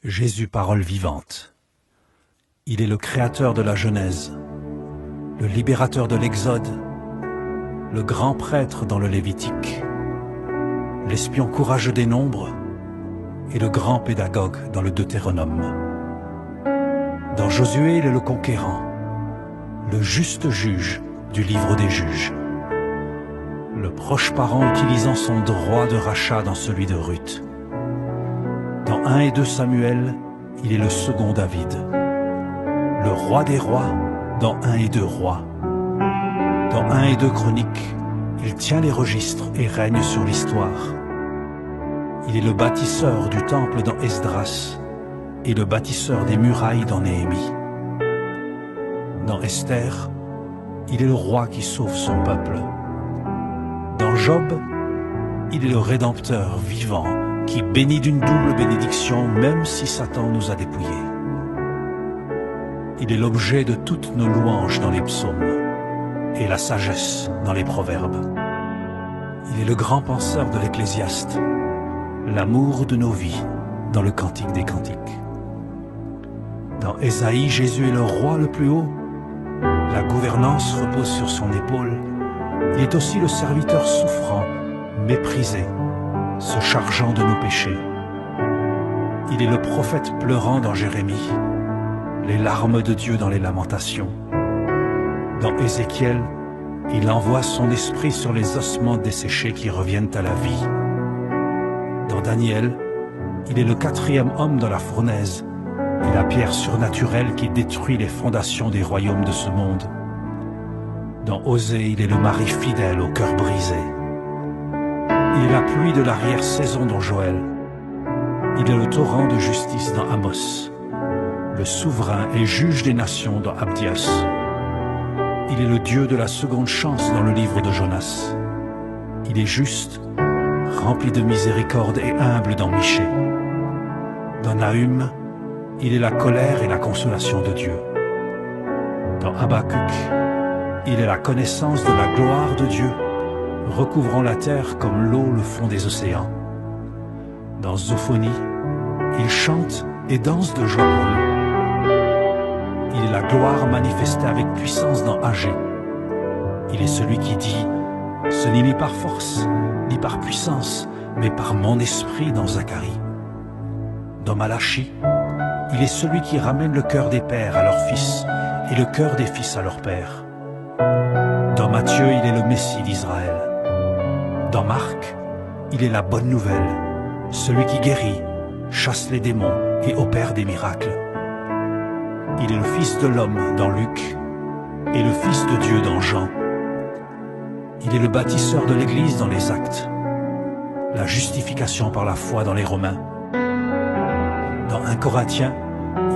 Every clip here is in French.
Jésus, parole vivante. Il est le créateur de la Genèse, le libérateur de l'Exode, le grand prêtre dans le Lévitique, l'espion courageux des nombres et le grand pédagogue dans le Deutéronome. Dans Josué, il est le conquérant, le juste juge du livre des juges, le proche parent utilisant son droit de rachat dans celui de Ruth. Dans 1 et 2 Samuel, il est le second David, le roi des rois dans 1 et 2 rois. Dans 1 et 2 Chroniques, il tient les registres et règne sur l'histoire. Il est le bâtisseur du temple dans Esdras et le bâtisseur des murailles dans Néhémie. Dans Esther, il est le roi qui sauve son peuple. Dans Job, il est le rédempteur vivant qui bénit d'une double bénédiction même si Satan nous a dépouillés. Il est l'objet de toutes nos louanges dans les psaumes et la sagesse dans les proverbes. Il est le grand penseur de l'Ecclésiaste, l'amour de nos vies dans le Cantique des Cantiques. Dans Ésaïe, Jésus est le roi le plus haut. La gouvernance repose sur son épaule. Il est aussi le serviteur souffrant, méprisé, se chargeant de nos péchés. Il est le prophète pleurant dans Jérémie, les larmes de Dieu dans les lamentations. Dans Ézéchiel, il envoie son esprit sur les ossements desséchés qui reviennent à la vie. Dans Daniel, il est le 4e homme dans la fournaise et la pierre surnaturelle qui détruit les fondations des royaumes de ce monde. Dans Osée, il est le mari fidèle au cœur brisé. Il est la pluie de l'arrière-saison dans Joël. Il est le torrent de justice dans Amos, le souverain et juge des nations dans Abdias. Il est le Dieu de la seconde chance dans le livre de Jonas. Il est juste, rempli de miséricorde et humble dans Michée. Dans Nahum, il est la colère et la consolation de Dieu. Dans Habakkuk, il est la connaissance de la gloire de Dieu, recouvrant la terre comme l'eau le fond des océans. Dans Zophonie, il chante et danse de joie pour nous. Il est la gloire manifestée avec puissance dans Agé. Il est celui qui dit « Ce n'est ni par force, ni par puissance, mais par mon esprit » dans Zacharie. Dans Malachie, il est celui qui ramène le cœur des pères à leurs fils et le cœur des fils à leurs pères. Dans Matthieu, il est le Messie d'Israël. Dans Marc, il est la bonne nouvelle, celui qui guérit, chasse les démons et opère des miracles. Il est le Fils de l'homme dans Luc et le Fils de Dieu dans Jean. Il est le bâtisseur de l'Église dans les Actes, la justification par la foi dans les Romains. Dans 1 Corinthiens,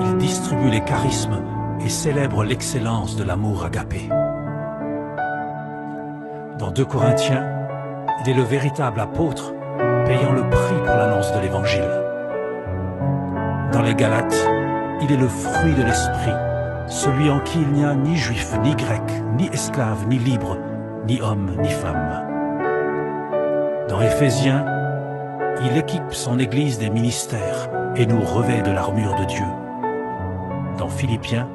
il distribue les charismes et célèbre l'excellence de l'amour agapé. Dans 2 Corinthiens, il est le véritable apôtre, payant le prix pour l'annonce de l'Évangile. Dans les Galates, il est le fruit de l'Esprit, celui en qui il n'y a ni juif, ni grec, ni esclave, ni libre, ni homme, ni femme. Dans Éphésiens, il équipe son Église des ministères et nous revêt de l'armure de Dieu. Dans Philippiens,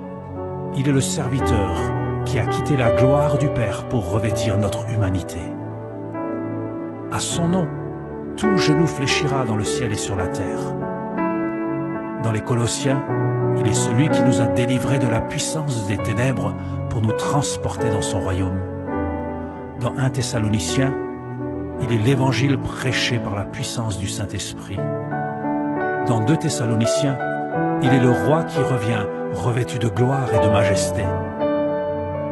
il est le serviteur qui a quitté la gloire du Père pour revêtir notre humanité. À son nom, tout genou fléchira dans le ciel et sur la terre. Dans les Colossiens, il est celui qui nous a délivrés de la puissance des ténèbres pour nous transporter dans son royaume. Dans 1 Thessaloniciens, il est l'évangile prêché par la puissance du Saint-Esprit. Dans 2 Thessaloniciens, il est le roi qui revient, revêtu de gloire et de majesté.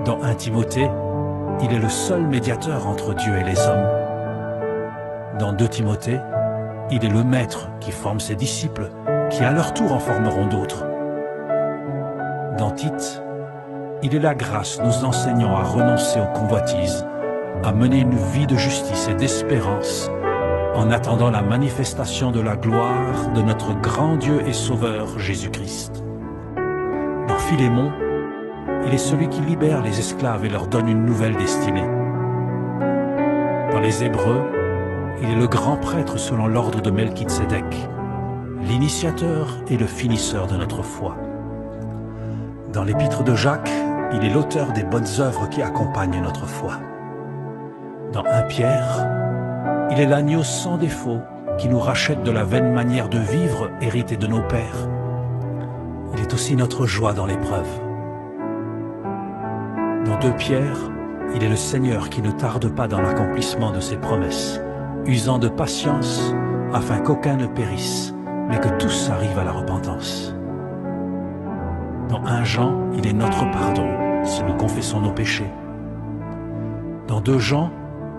Dans 1 Timothée, il est le seul médiateur entre Dieu et les hommes. Dans 2 Timothée, il est le maître qui forme ses disciples, qui à leur tour en formeront d'autres. Dans Tite, il est la grâce nous enseignant à renoncer aux convoitises, à mener une vie de justice et d'espérance, en attendant la manifestation de la gloire de notre grand Dieu et Sauveur Jésus-Christ. Dans Philémon, il est celui qui libère les esclaves et leur donne une nouvelle destinée. Dans les Hébreux, il est le grand prêtre selon l'ordre de Melchitsédek. l'initiateur et le finisseur de notre foi. Dans l'épître de Jacques, il est l'auteur des bonnes œuvres qui accompagnent notre foi. Dans 1 Pierre, il est l'agneau sans défaut qui nous rachète de la vaine manière de vivre héritée de nos pères. Il est aussi notre joie dans l'épreuve. Dans 2 Pierre, il est le Seigneur qui ne tarde pas dans l'accomplissement de ses promesses, usant de patience afin qu'aucun ne périsse, mais que tous arrivent à la repentance. Dans 1 Jean, il est notre pardon si nous confessons nos péchés. Dans 2 Jean,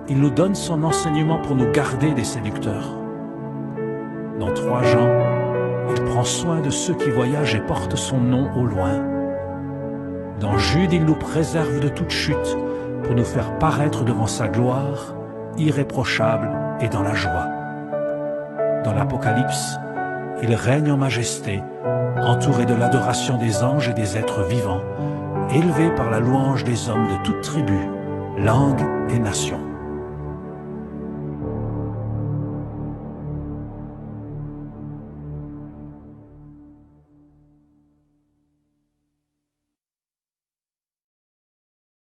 il nous donne son enseignement pour nous garder des séducteurs. Dans 3 Jean, il prend soin de ceux qui voyagent et portent son nom au loin. Dans Jude, il nous préserve de toute chute pour nous faire paraître devant sa gloire, irréprochable et dans la joie. Dans l'Apocalypse, il règne en majesté, entouré de l'adoration des anges et des êtres vivants, élevé par la louange des hommes de toutes tribus, langues et nations.